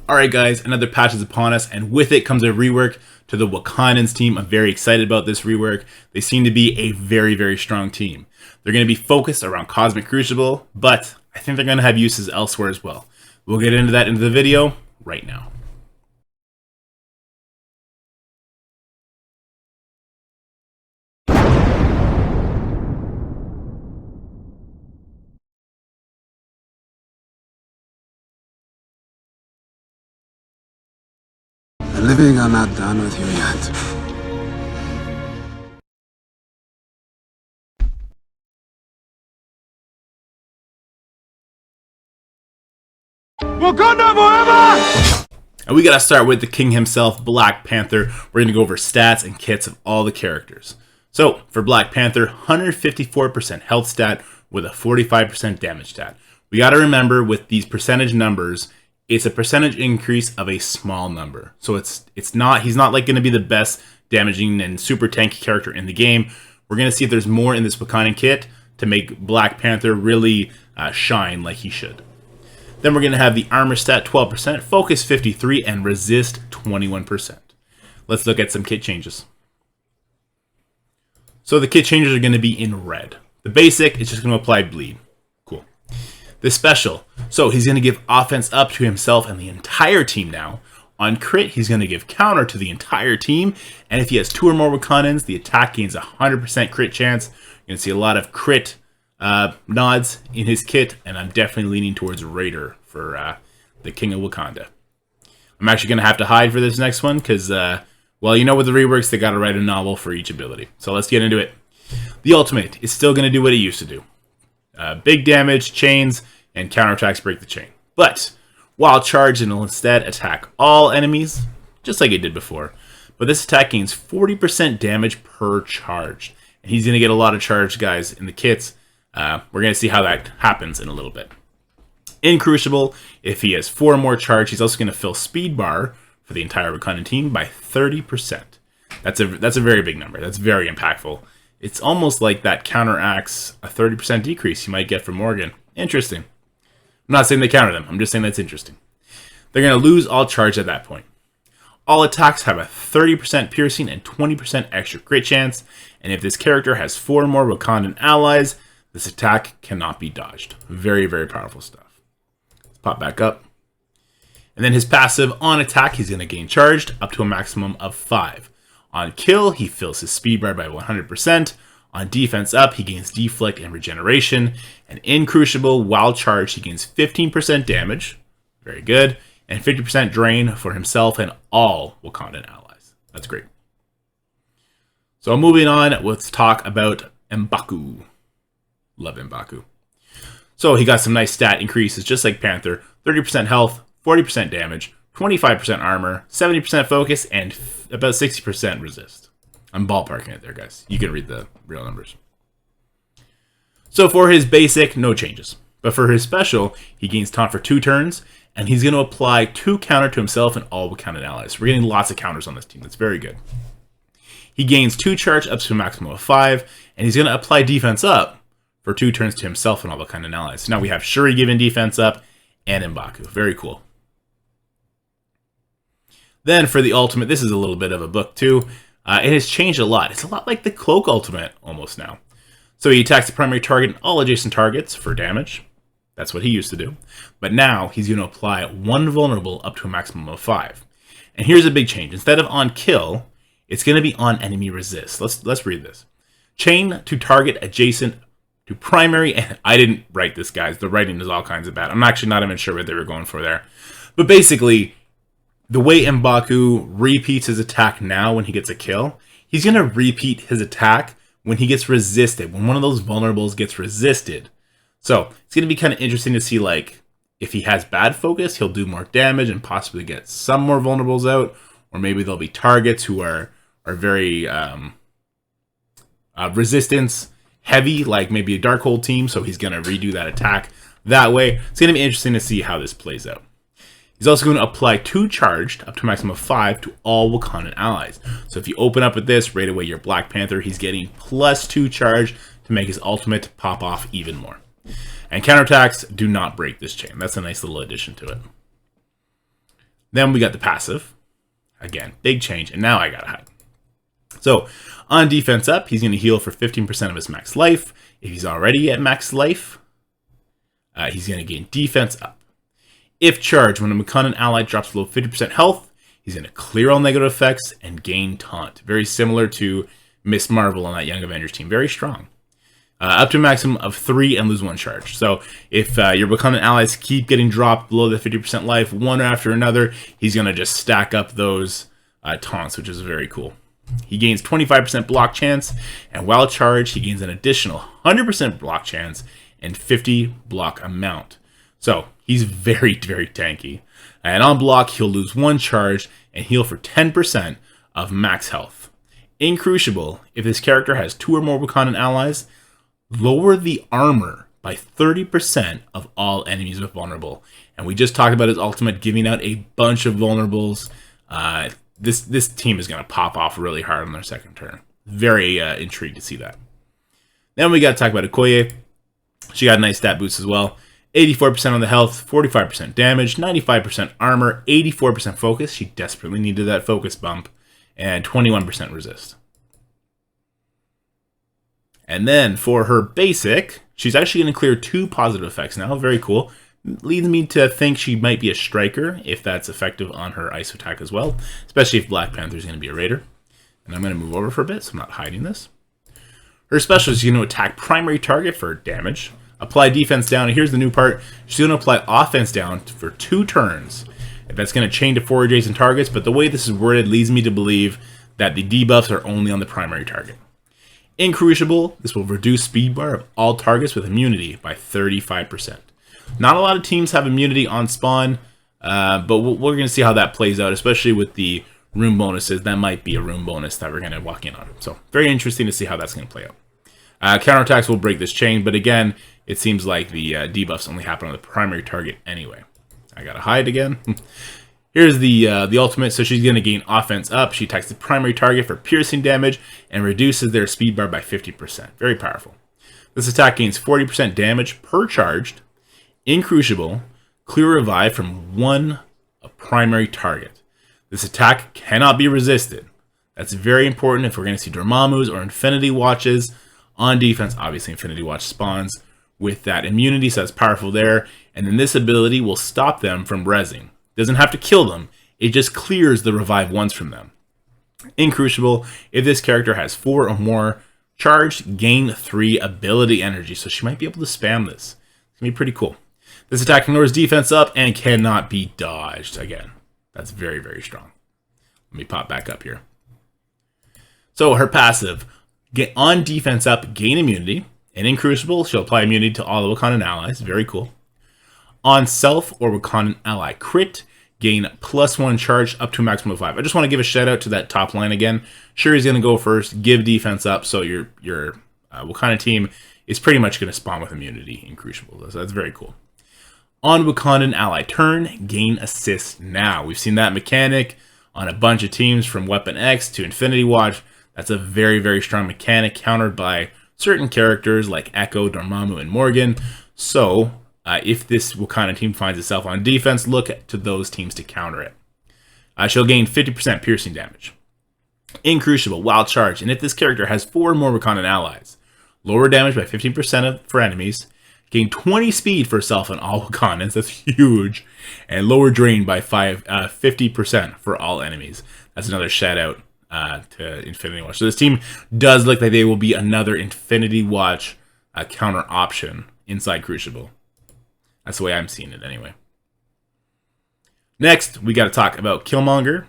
Alright guys, another patch is upon us, and with it comes a rework to the Wakandan's team. I'm very excited about this rework. They seem to be a very strong team. They're going to be focused around Cosmic Crucible, but I think they're going to have uses elsewhere as well. We'll get into that in the video right now. The living are not done with you yet. Wakanda forever! And we gotta start with the king himself, Black Panther. We're gonna go over stats and kits of all the characters. So, for Black Panther, 154% health stat with a 45% damage stat. We gotta remember with these percentage numbers, it's a percentage increase of a small number. So he's not like gonna be the best damaging and super tanky character in the game. We're gonna see if there's more in this Wakandan kit to make Black Panther really shine like he should. Then we're going to have the armor stat 12%, focus 53%, and resist 21%. Let's look at some kit changes. So the kit changes are going to be in red. The basic is just going to apply bleed. Cool. The special. So he's going to give offense up to himself and the entire team now. On crit, he's going to give counter to the entire team. And if he has 2 or more Wakandans, the attack gains a 100% crit chance. You're going to see a lot of crit nods in his kit, and I'm definitely leaning towards Raider for the King of Wakanda. I'm actually going to have to hide for this next one because, well, you know with the reworks, they got to write a novel for each ability. So let's get into it. The ultimate is still going to do what it used to do. Big damage, chains, and counterattacks break the chain. But while charged, it'll instead attack all enemies, just like it did before. But this attack gains 40% damage per charge. And he's going to get a lot of charge guys in the kits. We're going to see how that happens in a little bit. In Crucible, if he has 4 more charge, he's also going to fill speed bar for the entire Wakandan team by 30%. That's a very big number. That's very impactful. It's almost like that counteracts a 30% decrease you might get from Morgan. Interesting. I'm not saying they counter them. I'm just saying that's interesting. They're going to lose all charge at that point. All attacks have a 30% piercing and 20% extra crit chance. And if this character has 4 more Wakandan allies, this attack cannot be dodged. Very powerful stuff. Let's pop back up. And then his passive, on attack, he's going to gain charged up to a maximum of 5. On kill, he fills his speed bar by 100%. On defense up, he gains deflect and regeneration. And in Crucible, while charged, he gains 15% damage. Very good. And 50% drain for himself and all Wakandan allies. That's great. So moving on, let's talk about M'Baku. Love M'Baku. So he got some nice stat increases, just like Panther. 30% health, 40% damage, 25% armor, 70% focus, and about 60% resist. I'm ballparking it there, guys. You can read the real numbers. So for his basic, no changes. But for his special, he gains taunt for 2 turns, and he's going to apply 2 counter to himself and all Wakandan allies. We're getting lots of counters on this team. That's very good. He gains 2 charge up to a maximum of 5, and he's going to apply defense up for 2 turns to himself and all Wakandan allies. So now we have Shuri giving defense up and M'Baku. Very cool. Then for the ultimate, this is a little bit of a book too. It has changed a lot. It's a lot like the Cloak ultimate almost now. So he attacks the primary target and all adjacent targets for damage. That's what he used to do. But now he's going to apply 1 vulnerable up to a maximum of 5. And here's a big change. Instead of on kill, it's going to be on enemy resist. Let's read this. Chain to target adjacent to primary, and I didn't write this, guys. The writing is all kinds of bad. I'm actually not even sure what they were going for there. But basically, the way M'Baku repeats his attack now when he gets a kill, he's going to repeat his attack when he gets resisted, when one of those vulnerables gets resisted. So it's going to be kind of interesting to see, like, if he has bad focus, he'll do more damage and possibly get some more vulnerables out, or maybe there'll be targets who are very resistance heavy, like maybe a Darkhold team, so he's going to redo that attack that way. It's going to be interesting to see how this plays out. He's also going to apply 2 charged, up to a maximum of 5, to all Wakandan allies. So if you open up with this, right away your Black Panther, he's getting plus 2 charge to make his ultimate pop off even more. And counterattacks do not break this chain. That's a nice little addition to it. Then we got the passive. Again, big change, and now I gotta hide. So, on defense up, he's going to heal for 15% of his max life. If he's already at max life, he's going to gain defense up. If charged, when a Wakandan ally drops below 50% health, he's going to clear all negative effects and gain taunt. Very similar to Miss Marvel on that Young Avengers team. Very strong. Up to a maximum of 3 and lose 1 charge. So if your Wakandan allies keep getting dropped below the 50% life, one after another, he's going to just stack up those taunts, which is very cool. He gains 25% block chance, and while charged, he gains an additional 100% block chance and 50 block amount. So he's very, very tanky. And on block, he'll lose 1 charge and heal for 10% of max health. In Crucible, if this character has 2 or more Wakandan allies, lower the armor by 30% of all enemies with vulnerable. And we just talked about his ultimate giving out a bunch of vulnerables. This team is going to pop off really hard on their second turn. Very intrigued to see that. Then we got to talk about Okoye. She got a nice stat boost as well. 84% on the health, 45% damage, 95% armor, 84% focus. She desperately needed that focus bump. And 21% resist. And then for her basic, she's actually going to clear 2 positive effects now. Very cool. Leads me to think she might be a striker, if that's effective on her ice attack as well, especially if Black Panther is going to be a raider. And I'm going to move over for a bit, so I'm not hiding this. Her special is going to attack primary target for damage, apply defense down, and here's the new part. She's going to apply offense down for 2 turns. That's going to chain to 4 adjacent targets, but the way this is worded leads me to believe that the debuffs are only on the primary target. In Crucible, this will reduce speed bar of all targets with immunity by 35%. Not a lot of teams have immunity on spawn, but we're going to see how that plays out, especially with the room bonuses. That might be a room bonus that we're going to walk in on. So very interesting to see how that's going to play out. Counterattacks will break this chain, but again, it seems like the debuffs only happen on the primary target anyway. I got to hide again. Here's the ultimate. So she's going to gain offense up. She attacks the primary target for piercing damage and reduces their speed bar by 50%. Very powerful. This attack gains 40% damage per charged. In Crucible, clear revive from 1 primary target. This attack cannot be resisted. That's very important if we're going to see Dormammu's or Infinity Watches on defense. Obviously, Infinity Watch spawns with that immunity, so that's powerful there. And then this ability will stop them from rezzing. Doesn't have to kill them. It just clears the revive once from them. In Crucible, if this character has 4 or more charged, gain 3 ability energy. So she might be able to spam this. It's going to be pretty cool. This attack ignores defense up and cannot be dodged. Again, that's very, very strong. Let me pop back up here. So her passive, get on defense up, gain immunity. And in Crucible, she'll apply immunity to all the Wakandan allies. Very cool. On self or Wakandan ally crit, gain +1 charge up to a maximum of 5. I just want to give a shout out to that top line again. Shuri's going to go first, give defense up, so your Wakanda team is pretty much going to spawn with immunity in Crucible. So that's very cool. On Wakandan ally turn, gain assist now. We've seen that mechanic on a bunch of teams from Weapon X to Infinity Watch. That's a very, very strong mechanic countered by certain characters like Echo, Dormammu, and Morgan. So if this Wakanda team finds itself on defense, look to those teams to counter it. She'll gain 50% piercing damage. In Crucible, while charged, and if this character has 4 or more Wakandan allies, lower damage by 15% for enemies, gain 20 speed for herself and all Wakandans, that's huge, and lower drain by 50% for all enemies. That's another shout out to Infinity Watch. So this team does look like they will be another Infinity Watch counter option inside Crucible. That's the way I'm seeing it anyway. Next, we got to talk about Killmonger.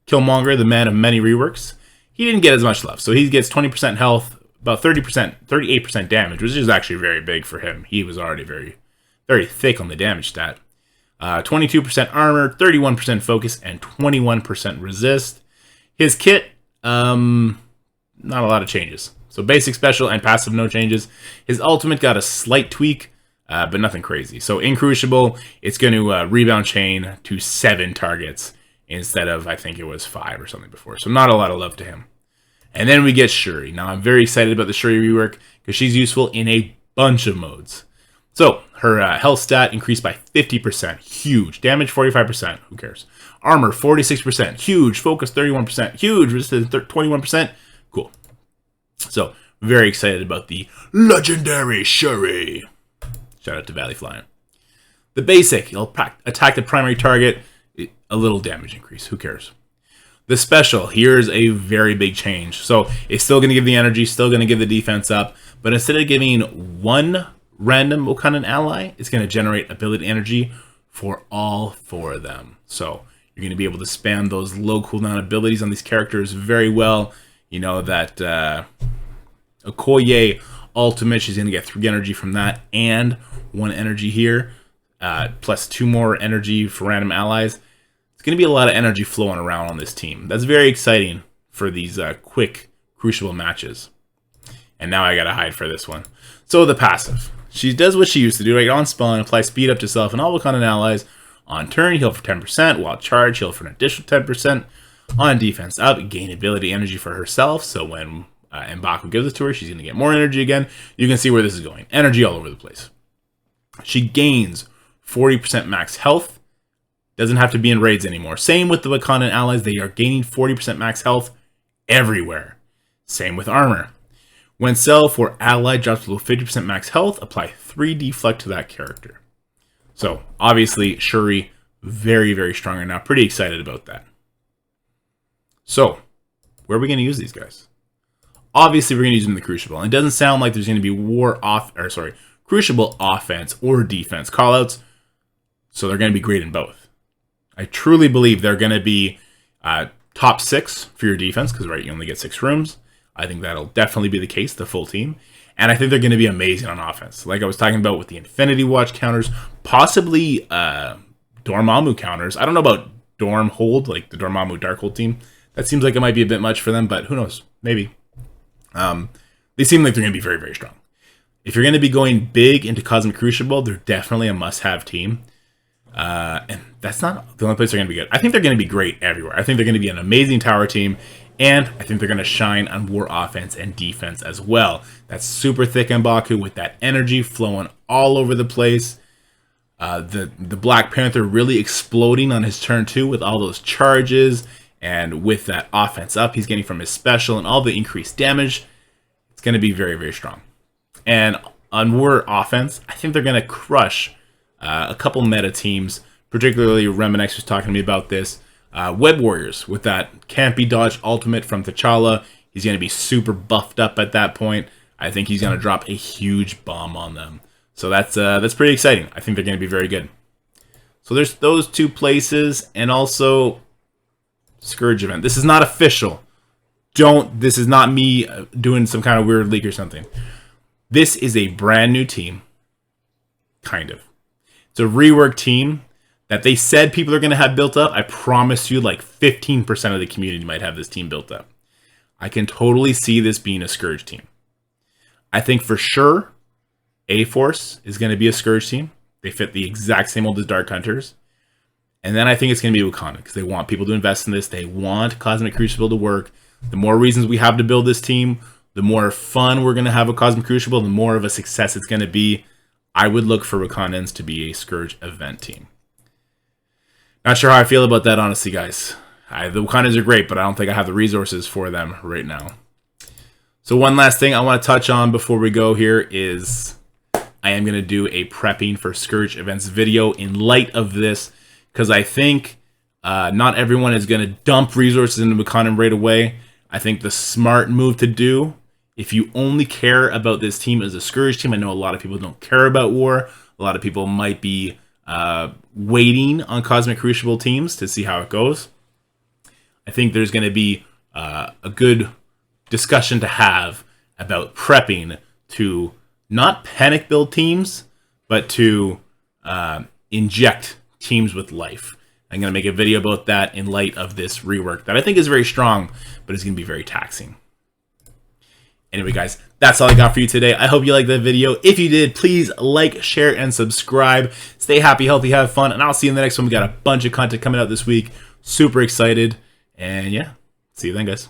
Killmonger, the man of many reworks. He didn't get as much love, so he gets 20% health, about 38% damage, which is actually very big for him. He was already very, very thick on the damage stat. 22% armor, 31% focus, and 21% resist. His kit, not a lot of changes. So basic, special, and passive, no changes. His ultimate got a slight tweak, but nothing crazy. So in Crucible, it's going to rebound chain to 7 targets instead of, I think it was 5 or something before. So not a lot of love to him. And then we get Shuri. Now, I'm very excited about the Shuri rework because she's useful in a bunch of modes. So her health stat increased by 50%. Huge. Damage 45%. Who cares? Armor 46%. Huge. Focus 31%. Huge. Resistance 21%. Cool. So very excited about the legendary Shuri. Shout out to Valley Flying. The basic, you'll attack the primary target, a little damage increase. Who cares? The special, here's a very big change. So it's still going to give the energy, still going to give the defense up, but instead of giving one random Wakandan ally, it's going to generate ability energy for all 4 of them. So you're going to be able to spam those low cooldown abilities on these characters very well. You know that Okoye ultimate, she's going to get 3 energy from that and 1 energy here, plus 2 more energy for random allies. It's going to be a lot of energy flowing around on this team. That's very exciting for these quick Crucible matches. And now I got to hide for this one. So the passive. She does what she used to do, right? On spawn, apply speed up to self and all Wakandan allies. On turn, heal for 10%. While charge, heal for an additional 10%. On defense up, gain ability energy for herself. So when M'Baku gives it to her, she's going to get more energy again. You can see where this is going. Energy all over the place. She gains 40% max health. Doesn't have to be in raids anymore. Same with the Wakandan allies. They are gaining 40% max health everywhere. Same with armor. When self or ally drops below 50% max health, apply 3 deflect to that character. So, obviously, Shuri, very, very strong right now. Pretty excited about that. So, where are we going to use these guys? Obviously, we're going to use them in the Crucible. And it doesn't sound like there's going to be Crucible offense or defense callouts. So, they're going to be great in both. I truly believe they're going to be top 6 for your defense, because, right, you only get 6 rooms. I think that'll definitely be the case, the full team. And I think they're going to be amazing on offense. Like I was talking about with the Infinity Watch counters, possibly Dormammu counters. I don't know about Dorm Hold, like the Dormammu Darkhold team. That seems like it might be a bit much for them, but who knows? Maybe. They seem like they're going to be very, very strong. If you're going to be going big into Cosmic Crucible, they're definitely a must-have team. And that's not the only place they're going to be good. I think they're going to be great everywhere. I think they're going to be an amazing tower team. And I think they're going to shine on war offense and defense as well. That's super thick M'Baku with that energy flowing all over the place. The Black Panther really exploding on his turn 2 with all those charges. And with that offense up he's getting from his special and all the increased damage. It's going to be very, very strong. And on war offense, I think they're going to crush a couple meta teams. Particularly Remenex was talking to me about this. Web Warriors with that can't be dodged ultimate from T'Challa. He's going to be super buffed up at that point. I think he's going to drop a huge bomb on them. So that's pretty exciting. I think they're going to be very good. So there's those 2 places, and also Scourge event. This is not official. This is not me doing some kind of weird leak or something. This is a brand new team. Kind of. It's a rework team that they said people are going to have built up. I promise you, like 15% of the community might have this team built up. I can totally see this being a Scourge team. I think for sure A-Force is going to be a Scourge team. They fit the exact same mold as Dark Hunters. And then I think it's going to be Wakanda, because they want people to invest in this. They want Cosmic Crucible to work. The more reasons we have to build this team, the more fun we're going to have with Cosmic Crucible, the more of a success it's going to be. I would look for Wakandans to be a Scourge event team. Not sure how I feel about that, honestly, guys. The Wakandans are great, but I don't think I have the resources for them right now. So one last thing I want to touch on before we go here is I am going to do a prepping for Scourge events video in light of this, because I think not everyone is going to dump resources into Wakandan right away. I think the smart move to do, if you only care about this team as a Scourge team, I know a lot of people don't care about war. A lot of people might be waiting on Cosmic Crucible teams to see how it goes. I think there's going to be a good discussion to have about prepping to not panic build teams, but to inject teams with life. I'm going to make a video about that in light of this rework that I think is very strong, but it's going to be very taxing. Anyway, guys, that's all I got for you today. I hope you liked that video. If you did, please like, share, and subscribe. Stay happy, healthy, have fun, and I'll see you in the next one. We got a bunch of content coming out this week. Super excited. And yeah, see you then, guys.